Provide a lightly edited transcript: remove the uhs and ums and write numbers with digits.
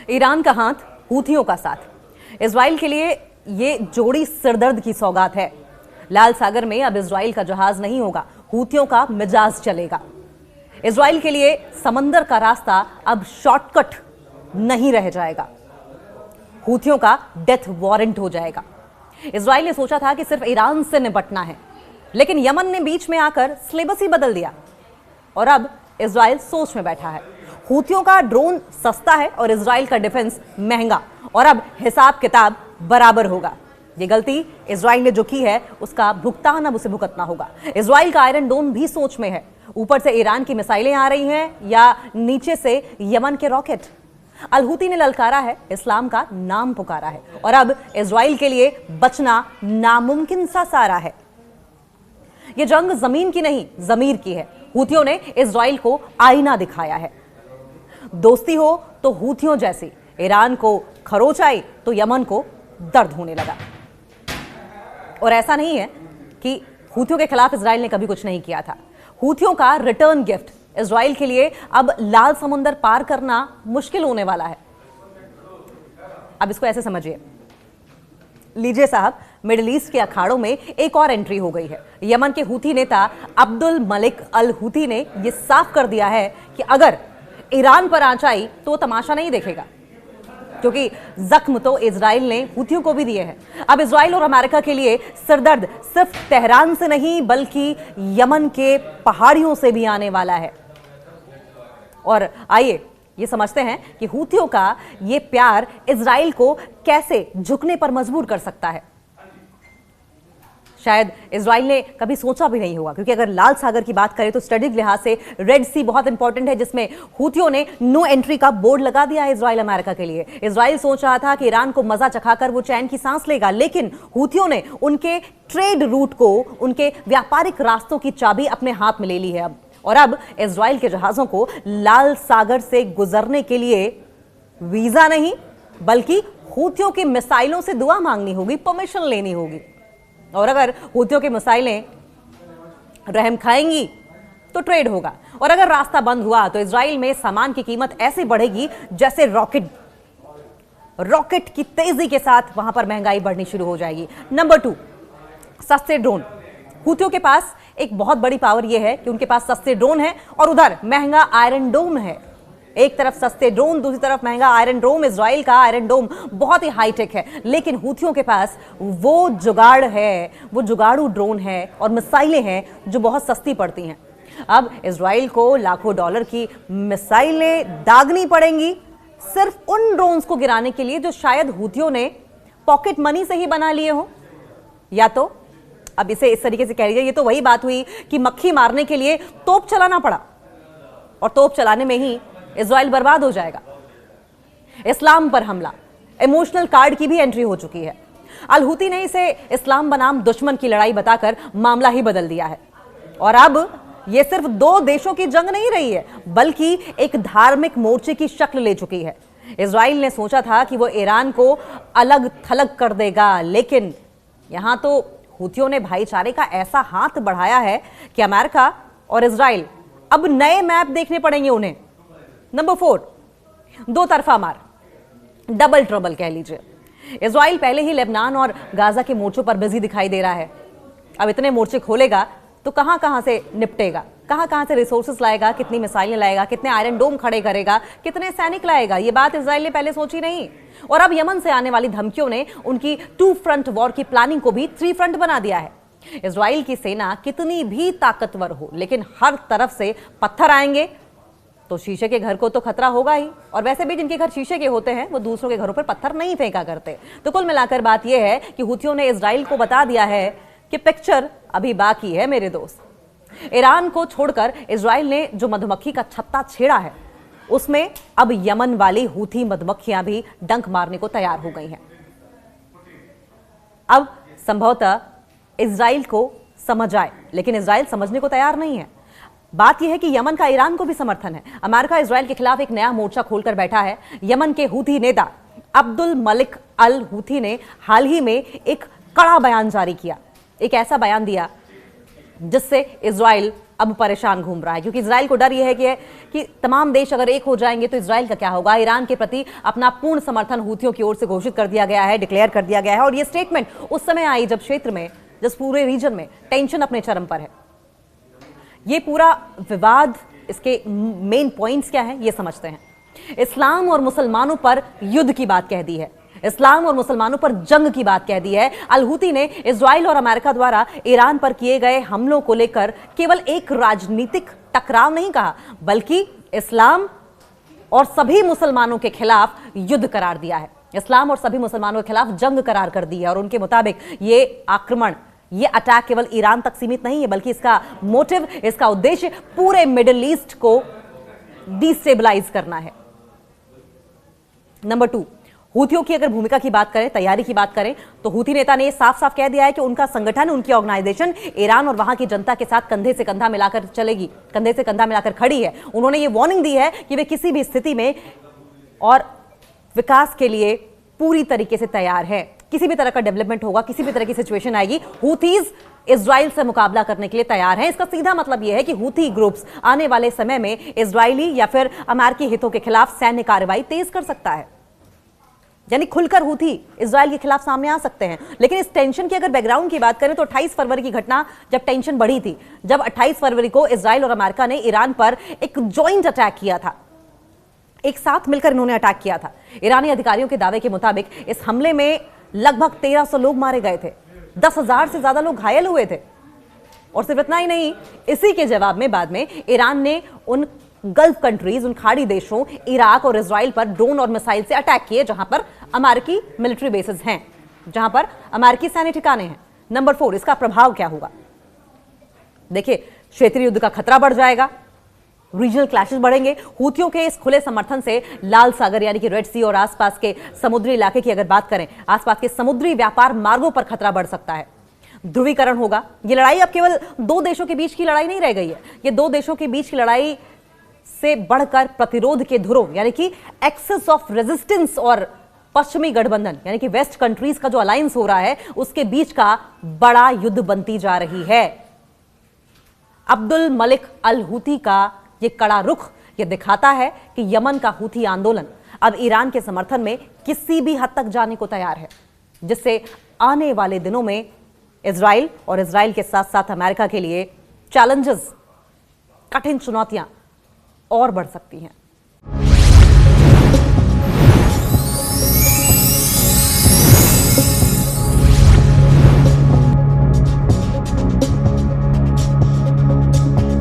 Iran का हाथ, हूथियों का साथ। इजराइल के लिए ये जोड़ी सिरदर्द की सौगात है। लाल सागर में अब इजराइल का जहाज नहीं होगा, हूथियों का मिजाज चलेगा। इजराइल के लिए समंदर का रास्ता अब शॉर्टकट नहीं रह जाएगा, हूथियों का डेथ वारंट हो जाएगा। इजराइल ने सोचा था कि सिर्फ ईरान से निपटना है, लेकिन यमन ने बीच में आकर सिलेबस ही बदल दिया और अब इजराइल सोच में बैठा है। हूथियों का ड्रोन सस्ता है और इजराइल का डिफेंस महंगा, और अब हिसाब किताब बराबर होगा। ये गलती इजराइल ने जो की है उसका भुगतान अब उसे भुगतना होगा। इजराइल का आयरन डोम भी सोच में है। ऊपर से ईरान की मिसाइलें आ रही हैं या नीचे से यमन के रॉकेट। अल हूती ने ललकारा है, इस्लाम का नाम पुकारा है, और अब इजराइल के लिए बचना नामुमकिन सा सारा है। यह जंग जमीन की नहीं, जमीर की है। हूथियों ने इजराइल को आईना दिखाया है। दोस्ती हो तो हूथियों जैसी, ईरान को खरोच आई तो यमन को दर्द होने लगा। और ऐसा नहीं है कि हूथियों के खिलाफ इजराइल ने कभी कुछ नहीं किया था। हूथियों का रिटर्न गिफ्ट इजराइल के लिए अब लाल समुंदर पार करना मुश्किल होने वाला है। अब इसको ऐसे समझिए, लीजिए साहब, मिडिल ईस्ट के अखाड़ों में एक और एंट्री हो गई है। यमन के हूथी नेता अब्दुल मलिक अल हूथी ने यह साफ कर दिया है कि अगर ईरान पर आंच आई तो वो तमाशा नहीं देखेगा, क्योंकि जख्म तो इजराइल ने हूथियों को भी दिए हैं। अब इजराइल और अमेरिका के लिए सिरदर्द सिर्फ तेहरान से नहीं बल्कि यमन के पहाड़ियों से भी आने वाला है। और आइए ये समझते हैं कि हूथियों का ये प्यार इजराइल को कैसे झुकने पर मजबूर कर सकता है। शायद इजराइल ने कभी सोचा भी नहीं होगा, क्योंकि अगर लाल सागर की बात करें तो स्ट्रेटेजिक लिहाज से रेड सी बहुत इंपॉर्टेंट है, जिसमें हूथियों ने नो एंट्री का बोर्ड लगा दिया है इजराइल अमेरिका के लिए। इजराइल सोच रहा था कि ईरान को मजा चखाकर वो चैन की सांस लेगा, लेकिन हूथियों ने उनके ट्रेड रूट को, उनके व्यापारिक रास्तों की चाबी अपने हाथ में ले ली है। और अब इजराइल के जहाजों को लाल सागर से गुजरने के लिए वीजा नहीं बल्कि हूथियों की मिसाइलों से दुआ मांगनी होगी, परमिशन लेनी होगी। और अगर हूथियों की मिसाइलें रहम खाएंगी तो ट्रेड होगा, और अगर रास्ता बंद हुआ तो इजराइल में सामान की कीमत ऐसे बढ़ेगी जैसे रॉकेट की तेजी के साथ वहां पर महंगाई बढ़नी शुरू हो जाएगी। नंबर 2, सस्ते ड्रोन। हूथियों के पास एक बहुत बड़ी पावर यह है कि उनके पास सस्ते ड्रोन है और उधर महंगा आयरन डोम है। एक तरफ सस्ते ड्रोन, दूसरी तरफ महंगा आयरन डोम। इजराइल का आयरन डोम बहुत ही हाईटेक है, लेकिन हूथियों के पास वो जुगाड़ है, वो जुगाड़ू ड्रोन है और मिसाइलें हैं जो बहुत सस्ती पड़ती हैं। अब इजराइल को लाखों डॉलर की मिसाइलें दागनी पड़ेंगी सिर्फ उन ड्रोन्स को गिराने के लिए जो शायद हूथियों ने पॉकेट मनी से ही बना लिए हो। या तो अब इसे इस तरीके से कह लीजिए, ये तो वही बात हुई कि मक्खी मारने के लिए तोप चलाना पड़ा, और तोप चलाने में ही इजराइल बर्बाद हो जाएगा। इस्लाम पर हमला, इमोशनल कार्ड की भी एंट्री हो चुकी है। अल हूती ने इसे इस्लाम बनाम दुश्मन की लड़ाई बताकर मामला ही बदल दिया है। और अब यह सिर्फ 2 देशों की जंग नहीं रही है, बल्कि एक धार्मिक मोर्चे की शक्ल ले चुकी है। इजराइल ने सोचा था कि वो ईरान को अलग थलग कर देगा, लेकिन यहां तो हूथियों ने भाईचारे का ऐसा हाथ बढ़ाया है कि अमेरिका और इजराइल अब नए मैप देखने पड़ेंगे उन्हें। नंबर 4, 2 तरफा मार, डबल ट्रबल कह लीजिए। इजराइल पहले ही लेबनान और गाजा के मोर्चों पर बिजी दिखाई दे रहा है। अब इतने मोर्चे खोलेगा तो कहां कहां से निपटेगा, कहां कहां से रिसोर्सेस लाएगा, कितनी मिसाइलें लाएगा, कितने आयरन डोम खड़े करेगा, कितने सैनिक लाएगा। ये बात इजराइल ने पहले सोची नहीं। और अब यमन से आने वाली धमकियों ने उनकी 2 फ्रंट वॉर की प्लानिंग को भी 3 फ्रंट बना दिया है। इजराइल की सेना कितनी भी ताकतवर हो, लेकिन हर तरफ से पत्थर आएंगे तो शीशे के घर को तो खतरा होगा ही। और वैसे भी जिनके घर शीशे के होते हैं वो दूसरों के घरों पर पत्थर नहीं फेंका करते। तो कुल मिलाकर बात यह है कि हूथियों ने इजराइल को बता दिया है कि पिक्चर अभी बाकी है मेरे दोस्त। ईरान को छोड़कर इजराइल ने जो मधुमक्खी का छत्ता छेड़ा है, उसमें अब यमन वाली हूथी मधुमक्खियां भी डंक मारने को तैयार हो गई हैं। अब संभवतः इजराइल को समझ आए, लेकिन इजराइल समझने को तैयार नहीं है। बात यह है कि यमन का ईरान को भी समर्थन है। अमेरिका इजराइल के खिलाफ एक नया मोर्चा खोलकर बैठा है। यमन के हूथी नेता अब्दुल मलिक अल हूथी ने हाल ही में एक कड़ा बयान जारी किया, एक ऐसा बयान दिया जिससे इजराइल अब परेशान घूम रहा है, क्योंकि इजराइल को डर यह है कि तमाम देश अगर एक हो जाएंगे तो इजराइल का क्या होगा। ईरान के प्रति अपना पूर्ण समर्थन हूथियों की ओर से घोषित कर दिया गया है, डिक्लेयर कर दिया गया है। और यह स्टेटमेंट उस समय आई जब क्षेत्र में, जिस पूरे रीजन में टेंशन अपने चरम पर है। ये पूरा विवाद, इसके मेन पॉइंट्स क्या हैं, ये समझते हैं। इस्लाम और मुसलमानों पर युद्ध की बात कह दी है, इस्लाम और मुसलमानों पर जंग की बात कह दी है। अल हूती ने इजराइल और अमेरिका द्वारा ईरान पर किए गए हमलों को लेकर केवल एक राजनीतिक टकराव नहीं कहा, बल्कि इस्लाम और सभी मुसलमानों के खिलाफ युद्ध करार दिया है। इस्लाम और सभी मुसलमानों के खिलाफ जंग करार कर दी है। और उनके मुताबिक ये आक्रमण, ये अटैक केवल ईरान तक सीमित नहीं है, बल्कि इसका मोटिव, इसका उद्देश्य पूरे मिडिल ईस्ट को डिस्टेबलाइज करना है। नंबर 2, हूथियों की अगर भूमिका की बात करें, तैयारी की बात करें, तो हूथी नेता ने साफ साफ कह दिया है कि उनका संगठन, उनकी ऑर्गेनाइजेशन ईरान और वहां की जनता के साथ कंधे से कंधा मिलाकर चलेगी, कंधे से कंधा मिलाकर खड़ी है। उन्होंने ये वार्निंग दी है कि वे किसी भी स्थिति में और विकास के लिए पूरी तरीके से तैयार है। किसी भी तरह का डेवलपमेंट होगा, किसी भी तरह की सिचुएशन आएगी, हूथीज इजराइल से मुकाबला करने के लिए तैयार हैं। इसका सीधा मतलब यह है कि हूथी ग्रुप्स आने वाले समय में इजरायली या फिर अमेरिकी हितों के खिलाफ सैन्य कार्रवाई तेज कर सकता है, यानी खुलकर हूथी इजराइल के खिलाफ सामने आ सकते हैं। लेकिन इस टेंशन की अगर बैकग्राउंड की बात करें तो 28 फरवरी की घटना, जब टेंशन बढ़ी थी, जब 28 फरवरी को इजराइल और अमेरिका ने ईरान पर एक जॉइंट अटैक किया था, एक साथ मिलकर इन्होंने अटैक किया था। ईरानी अधिकारियों के दावे के मुताबिक इस हमले में लगभग 1300 लोग मारे गए थे, 10,000 से ज्यादा लोग घायल हुए थे। और सिर्फ इतना ही नहीं, इसी के जवाब में बाद में ईरान ने उन गल्फ कंट्रीज, उन खाड़ी देशों इराक और इजराइल पर ड्रोन और मिसाइल से अटैक किए, जहां पर अमेरिकी मिलिट्री बेसेस हैं, जहां पर अमेरिकी सैन्य ठिकाने हैं। नंबर 4, इसका प्रभाव क्या होगा? देखिए, क्षेत्रीय युद्ध का खतरा बढ़ जाएगा, रीजनल क्लैशेस बढ़ेंगे। हूथियों के इस खुले समर्थन से लाल सागर यानी कि रेड सी और आसपास के समुद्री इलाके की अगर बात करें, आसपास के समुद्री व्यापार मार्गों पर खतरा बढ़ सकता है। ध्रुवीकरण होगा। ये लड़ाई अब केवल 2 देशों के बीच की लड़ाई नहीं रह गई है, ये 2 देशों के बीच की लड़ाई से बढ़कर प्रतिरोध के धुरों यानी कि एक्सेस ऑफ रेजिस्टेंस और पश्चिमी गठबंधन यानी कि वेस्ट कंट्रीज का जो अलायंस हो रहा है, उसके बीच का बड़ा युद्ध बनती जा रही है। अब्दुल मलिक अल हूती का ये कड़ा रुख ये दिखाता है कि यमन का हूथी आंदोलन अब ईरान के समर्थन में किसी भी हद तक जाने को तैयार है, जिससे आने वाले दिनों में इजराइल और इजराइल के साथ साथ अमेरिका के लिए चैलेंजेस, कठिन चुनौतियां और बढ़ सकती हैं।